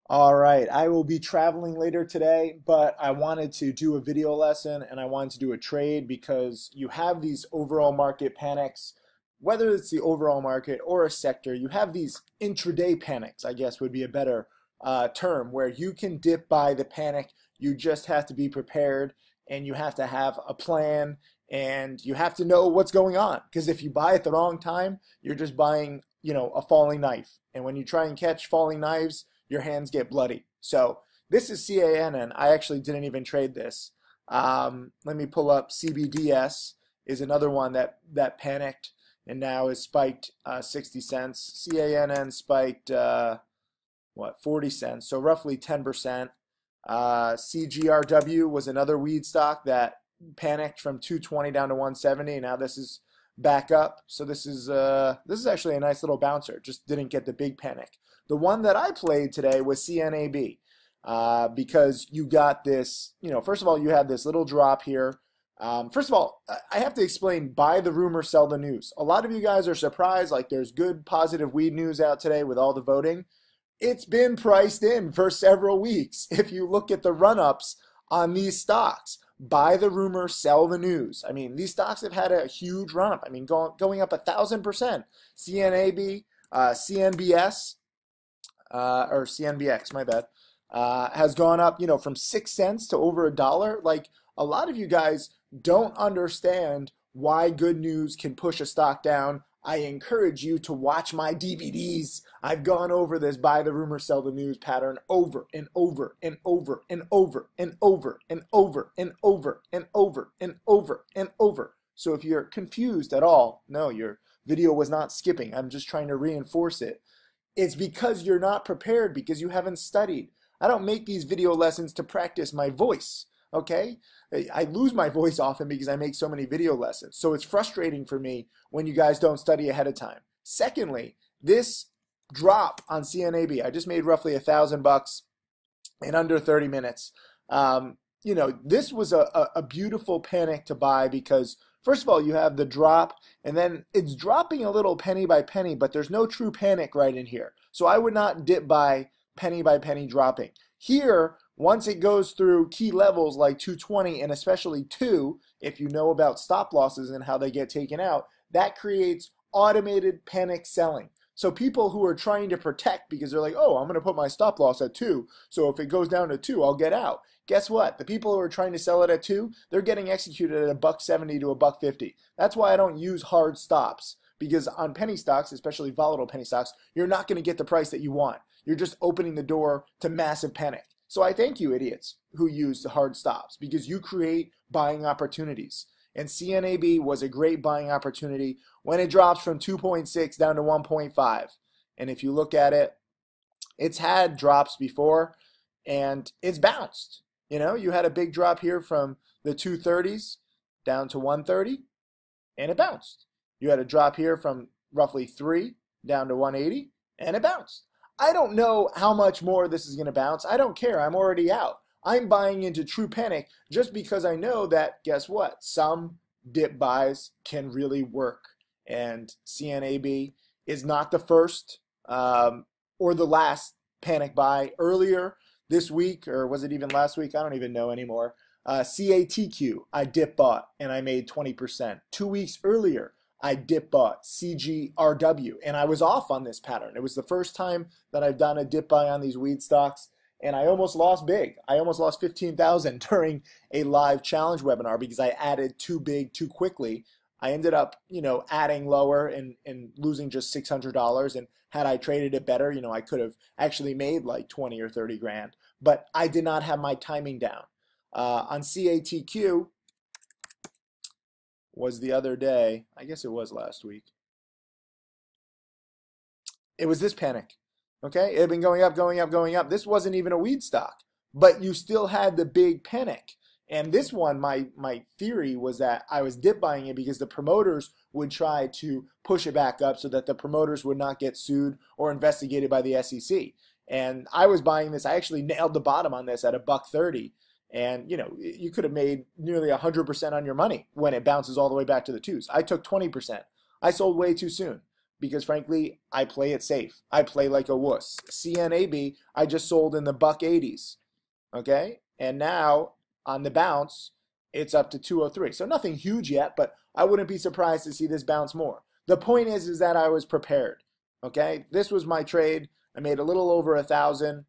All right, I will be traveling later today, but I wanted to do a video lesson and I wanted to do a trade because you have these overall market panics, whether it's the overall market or a sector, you have these intraday panics, I guess would be a better term, where you can dip by the panic. You just have to be prepared and you have to have a plan and you have to know what's going on. Because if you buy at the wrong time, you're just buying, a falling knife. And when you try and catch falling knives, your hands get bloody. So this is CANN. I actually didn't even trade this. Let me pull up CBDS is another one that panicked and now is spiked 60 cents. CANN spiked what 40 cents, so roughly 10%. CGRW was another weed stock that panicked from 220 down to 170. Now this is back up. So this is actually a nice little bouncer. Just didn't get the big panic. The one that I played today was CNAB because you got this, first of all, you had this little drop here. First of all, I have to explain buy the rumor, sell the news. A lot of you guys are surprised, like there's good positive weed news out today with all the voting. It's been priced in for several weeks. If you look at the run-ups on these stocks, buy the rumor, sell the news. I mean, these stocks have had a huge run-up. I mean, going up 1,000%. CNAB, CNBS, or CNBX, my bad, has gone up, from 6 cents to over $1. Like, a lot of you guys don't understand why good news can push a stock down. I encourage you to watch my DVDs. I've gone over this buy the rumor, sell the news pattern over and over and over and over and over and over and over and over and over and over. So if you're confused at all, no, your video was not skipping. I'm just trying to reinforce it. It's because you're not prepared, because you haven't studied. I don't make these video lessons to practice my voice, okay? I lose my voice often because I make so many video lessons. So it's frustrating for me when you guys don't study ahead of time. Secondly, this drop on CNAB, I just made roughly $1,000 in under 30 minutes. This was a beautiful panic to buy because first of all, you have the drop, and then it's dropping a little penny by penny, but there's no true panic right in here. So I would not dip by penny dropping. Here, once it goes through key levels like 220 and especially 2, if you know about stop losses and how they get taken out, that creates automated panic selling. So people who are trying to protect because they're like, oh, I'm going to put my stop loss at 2, so if it goes down to 2, I'll get out. Guess what? The people who are trying to sell it at 2, they're getting executed at $1.70 to $1.50. That's why I don't use hard stops, because on penny stocks, especially volatile penny stocks, you're not going to get the price that you want. You're just opening the door to massive panic. So I thank you, idiots, who use the hard stops, because you create buying opportunities. And CNAB was a great buying opportunity when it drops from 2.6 down to 1.5. And if you look at it, it's had drops before and it's bounced. You had a big drop here from the 230s down to 130 and it bounced. You had a drop here from roughly 3 down to 180 and it bounced. I don't know how much more this is going to bounce. I don't care. I'm already out. I'm buying into true panic just because I know that, guess what? Some dip buys can really work. And CNAB is not the first or the last panic buy. Earlier this week, or was it even last week? I don't even know anymore. CATQ, I dip bought and I made 20%. 2 weeks earlier, I dip bought CGRW and I was off on this pattern. It was the first time that I've done a dip buy on these weed stocks and I almost lost big. I almost lost 15,000 during a live challenge webinar because I added too big too quickly. I ended up, adding lower and losing just $600. And had I traded it better, I could have actually made like 20 or 30 grand. But I did not have my timing down. On CATQ was the other day. I guess it was last week. It was this panic. Okay, it had been going up, going up, going up. This wasn't even a weed stock, but you still had the big panic. And this one, my theory was that I was dip buying it because the promoters would try to push it back up so that the promoters would not get sued or investigated by the SEC. And I was buying this. I actually nailed the bottom on this at $1.30. And you could have made nearly 100% on your money when it bounces all the way back to the twos. I took 20%. I sold way too soon because frankly, I play it safe. I play like a wuss. CNAB, I just sold in the $1.80s, okay? And now on the bounce, it's up to 203. So nothing huge yet, but I wouldn't be surprised to see this bounce more. The point is that I was prepared, okay? This was my trade. I made a little over 1,000.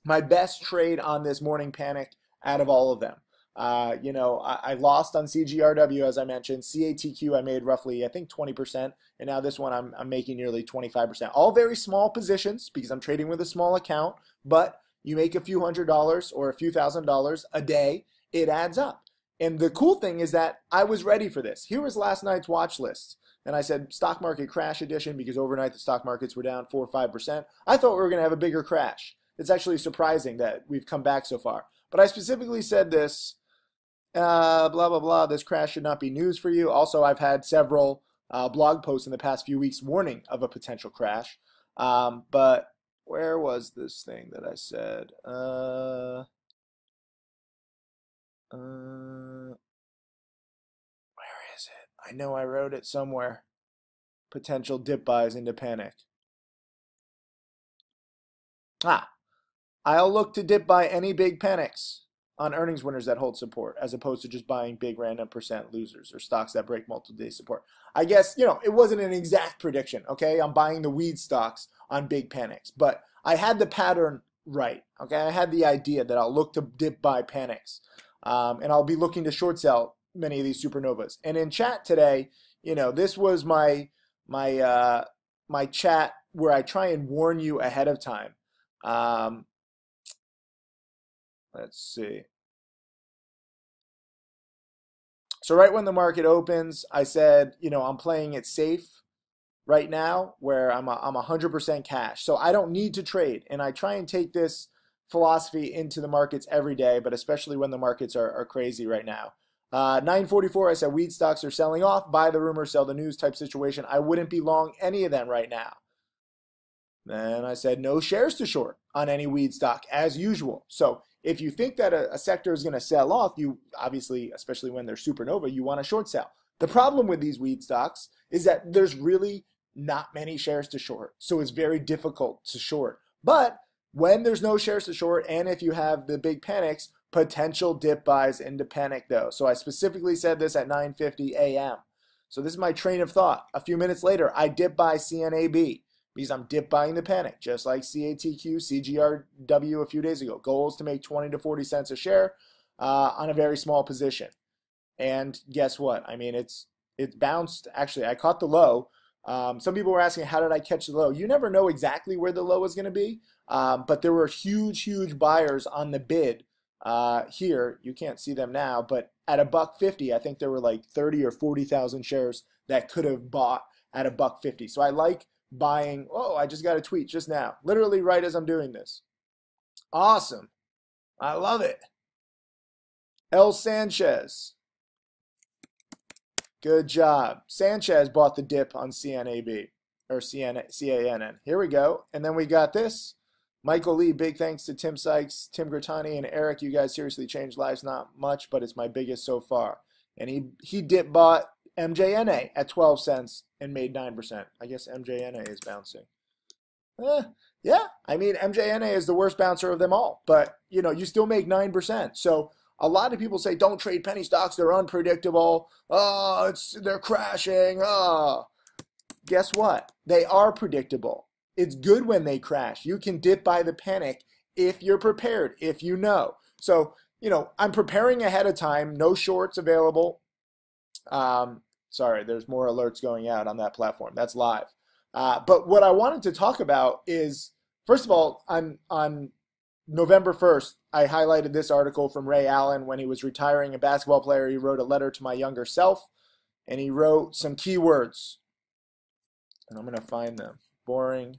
My best trade on this morning panic out of all of them. I lost on CGRW, as I mentioned. CATQ, I made roughly, I think, 20%. And now this one, I'm making nearly 25%. All very small positions because I'm trading with a small account. But you make a few $100s or a few $1,000s a day, it adds up. And the cool thing is that I was ready for this. Here was last night's watch list. And I said stock market crash edition because overnight the stock markets were down 4 or 5%. I thought we were going to have a bigger crash. It's actually surprising that we've come back so far. But I specifically said this, blah, blah, blah, this crash should not be news for you. Also, I've had several blog posts in the past few weeks warning of a potential crash. But where was this thing that I said? Where is it? I know I wrote it somewhere. Potential dip buys into panic. I'll look to dip buy any big panics on earnings winners that hold support as opposed to just buying big random percent losers or stocks that break multiple day support. I guess, it wasn't an exact prediction, okay? I'm buying the weed stocks on big panics, but I had the pattern right, okay? I had the idea that I'll look to dip buy panics, and I'll be looking to short sell many of these supernovas. And in chat today, this was my chat where I try and warn you ahead of time. Let's see. So right when the market opens, I said, I'm playing it safe right now where I'm 100% cash. So I don't need to trade. And I try and take this philosophy into the markets every day, but especially when the markets are crazy right now. 944, I said weed stocks are selling off. Buy the rumor, sell the news type situation. I wouldn't be long any of them right now. Then I said no shares to short on any weed stock as usual. So if you think that a sector is going to sell off, you obviously, especially when they're supernova, you want to short sell. The problem with these weed stocks is that there's really not many shares to short. So it's very difficult to short. But when there's no shares to short, and if you have the big panics, potential dip buys into panic though. So I specifically said this at 9:50 a.m. So this is my train of thought. A few minutes later, I dip buy CNAB. Because I'm dip buying the panic, just like CATQ, CGRW a few days ago. Goals to make 20 to 40 cents a share on a very small position. And guess what? I mean, it's bounced. Actually, I caught the low. Some people were asking, how did I catch the low? You never know exactly where the low is going to be, but there were huge buyers on the bid here. You can't see them now, but at $1.50, I think there were like 30 or 40,000 shares that could have bought at $1.50. So I like buying. Oh, I just got a tweet just now, literally right as I'm doing this. Awesome. I love it. El Sanchez. Good job. Sanchez bought the dip on CNAB or CANN. Here we go. And then we got this. Michael Lee, big thanks to Tim Sykes, Tim Grattani, and Eric. You guys seriously changed lives. Not much, but it's my biggest so far. And he dip bought MJNA at 12 cents and made 9%. I guess MJNA is bouncing. Yeah, I mean, MJNA is the worst bouncer of them all, but you still make 9%. So a lot of people say, don't trade penny stocks. They're unpredictable. Oh, they're crashing. Oh, guess what? They are predictable. It's good when they crash. You can dip by the panic if you're prepared, if you know. So, I'm preparing ahead of time. No shorts available. Sorry, there's more alerts going out on that platform. That's live. But what I wanted to talk about is, first of all, on November 1st, I highlighted this article from Ray Allen when he was retiring a basketball player. He wrote a letter to my younger self, and he wrote some keywords. And I'm going to find them. Boring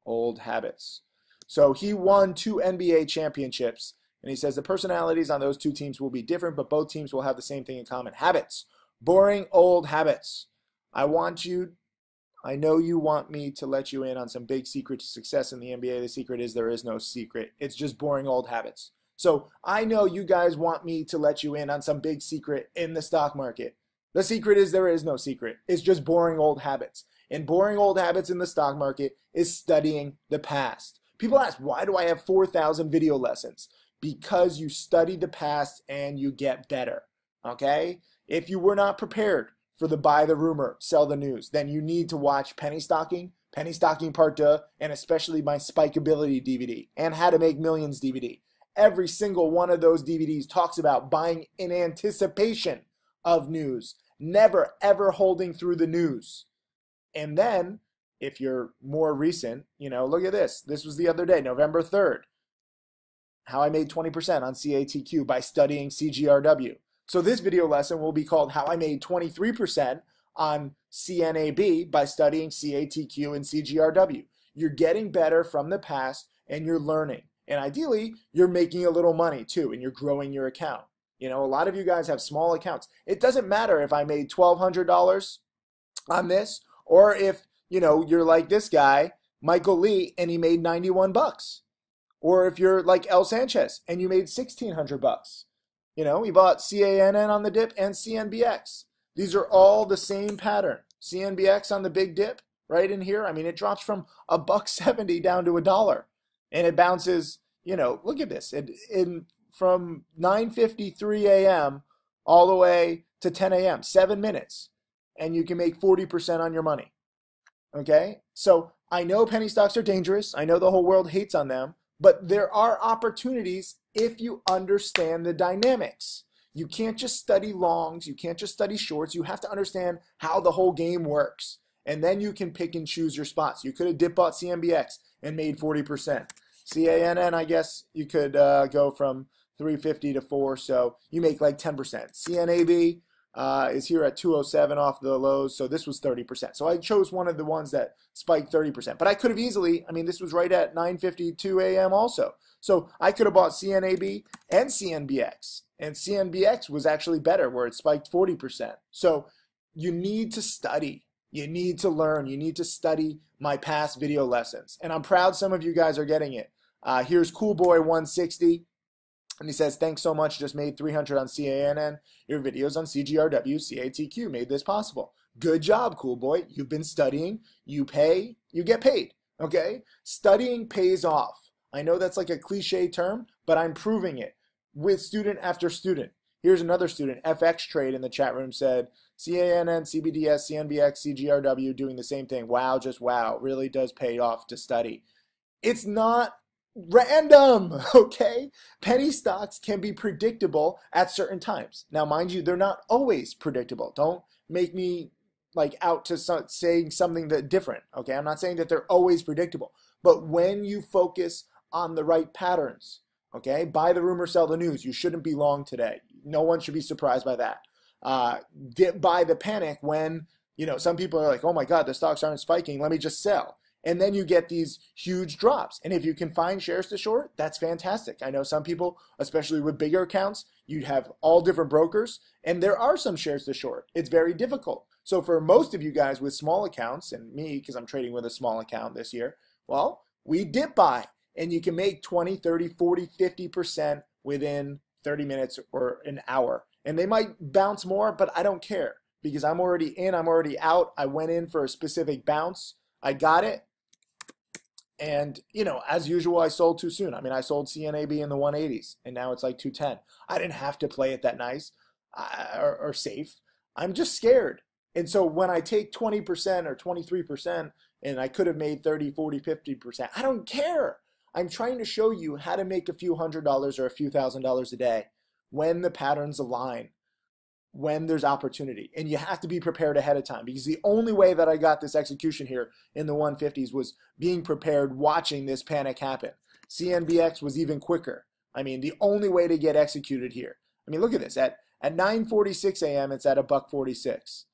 old habits. So he won 2 NBA championships, and he says the personalities on those 2 teams will be different, but both teams will have the same thing in common. Habits. Boring old habits. I know you want me to let you in on some big secret to success in the NBA. The secret is there is no secret. It's just boring old habits. So I know you guys want me to let you in on some big secret in the stock market. The secret is there is no secret. It's just boring old habits. And boring old habits in the stock market is studying the past. People ask, why do I have 4,000 video lessons? Because you study the past and you get better, okay? If you were not prepared for the buy the rumor, sell the news, then you need to watch Penny Stocking Part 2, and especially my Spikeability DVD and How to Make Millions DVD. Every single one of those DVDs talks about buying in anticipation of news, never ever holding through the news. And then, if you're more recent, look at this. This was the other day, November 3rd. How I made 20% on CATQ by studying CGRW. So this video lesson will be called How I Made 23% on CNAB by studying CATQ and CGRW. You're getting better from the past and you're learning. And ideally, you're making a little money too and you're growing your account. A lot of you guys have small accounts. It doesn't matter if I made $1,200 on this or if, you're like this guy, Michael Lee, and he made 91 bucks. Or if you're like El Sanchez and you made 1,600 bucks. He bought CANN on the dip and CNBX. These are all the same pattern. CNBX on the big dip right in here. I mean, it drops from $1.70 down to $1. And it bounces, look at this. From 9:53 a.m. all the way to 10 a.m., 7 minutes. And you can make 40% on your money. Okay? So I know penny stocks are dangerous. I know the whole world hates on them. But there are opportunities if you understand the dynamics. You can't just study longs. You can't just study shorts. You have to understand how the whole game works. And then you can pick and choose your spots. You could have dip bought CNBX and made 40%. CANN, I guess you could go from 350 to 4, so you make like 10%. CNAB is here at 207 off the lows, so this was 30%. So I chose one of the ones that spiked 30%. But I could have easily, this was right at 9:52 a.m. also. So I could have bought CNAB and CNBX. And CNBX was actually better where it spiked 40%. So you need to study. You need to learn. You need to study my past video lessons. And I'm proud some of you guys are getting it. Here's Coolboy160. And he says, thanks so much. Just made 300 on CANN. Your videos on CGRW, CATQ made this possible. Good job, cool boy. You've been studying. You pay. You get paid. Okay? Studying pays off. I know that's like a cliche term, but I'm proving it with student after student. Here's another student, FX Trade in the chat room said, CANN, CBDS, CNBX, CGRW doing the same thing. Wow, just wow. Really does pay off to study. It's not random, okay? Penny stocks can be predictable at certain times. Now, mind you, they're not always predictable. Don't make me like out to saying something that different, okay? I'm not saying that they're always predictable. But when you focus on the right patterns, okay? Buy the rumor, sell the news. You shouldn't be long today. No one should be surprised by that. Buy the panic when, some people are like, oh my God, the stocks aren't spiking. Let me just sell. And then you get these huge drops. And if you can find shares to short, that's fantastic. I know some people, especially with bigger accounts, you have all different brokers, and there are some shares to short. It's very difficult. So for most of you guys with small accounts, and me, because I'm trading with a small account this year, well, we dip buy. And you can make 20, 30, 40, 50% within 30 minutes or an hour. And they might bounce more, but I don't care because I'm already in, I'm already out. I went in for a specific bounce. I got it. And, as usual, I sold too soon. I sold CNAB in the 180s, and now it's like 210. I didn't have to play it that nice or safe. I'm just scared. And so when I take 20% or 23%, and I could have made 30, 40, 50%, I don't care. I'm trying to show you how to make a few $100s or a few $1,000s a day when the patterns align, when there's opportunity. And you have to be prepared ahead of time because the only way that I got this execution here in the 150s was being prepared, watching this panic happen. CNBX was even quicker. The only way to get executed here. Look at this. At 9:46 a.m., it's at $1.46.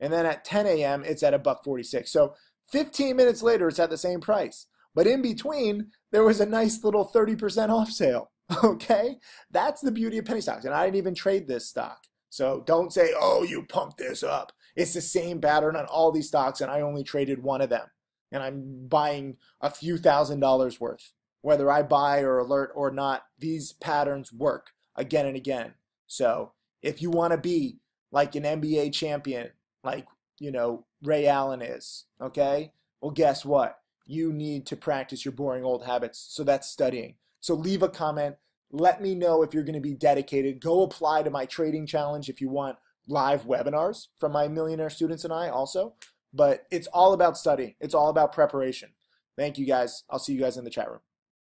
And then at 10 a.m., it's at $1.46. So 15 minutes later, it's at the same price. But in between, there was a nice little 30% off sale, okay? That's the beauty of penny stocks, and I didn't even trade this stock. So don't say, oh, you pumped this up. It's the same pattern on all these stocks, and I only traded one of them. And I'm buying a few $1,000s worth. Whether I buy or alert or not, these patterns work again and again. So if you want to be like an NBA champion, like Ray Allen is, okay? Well, guess what? You need to practice your boring old habits. So that's studying. So leave a comment. Let me know if you're going to be dedicated. Go apply to my trading challenge if you want live webinars from my millionaire students and I also. But it's all about study. It's all about preparation. Thank you guys. I'll see you guys in the chat room.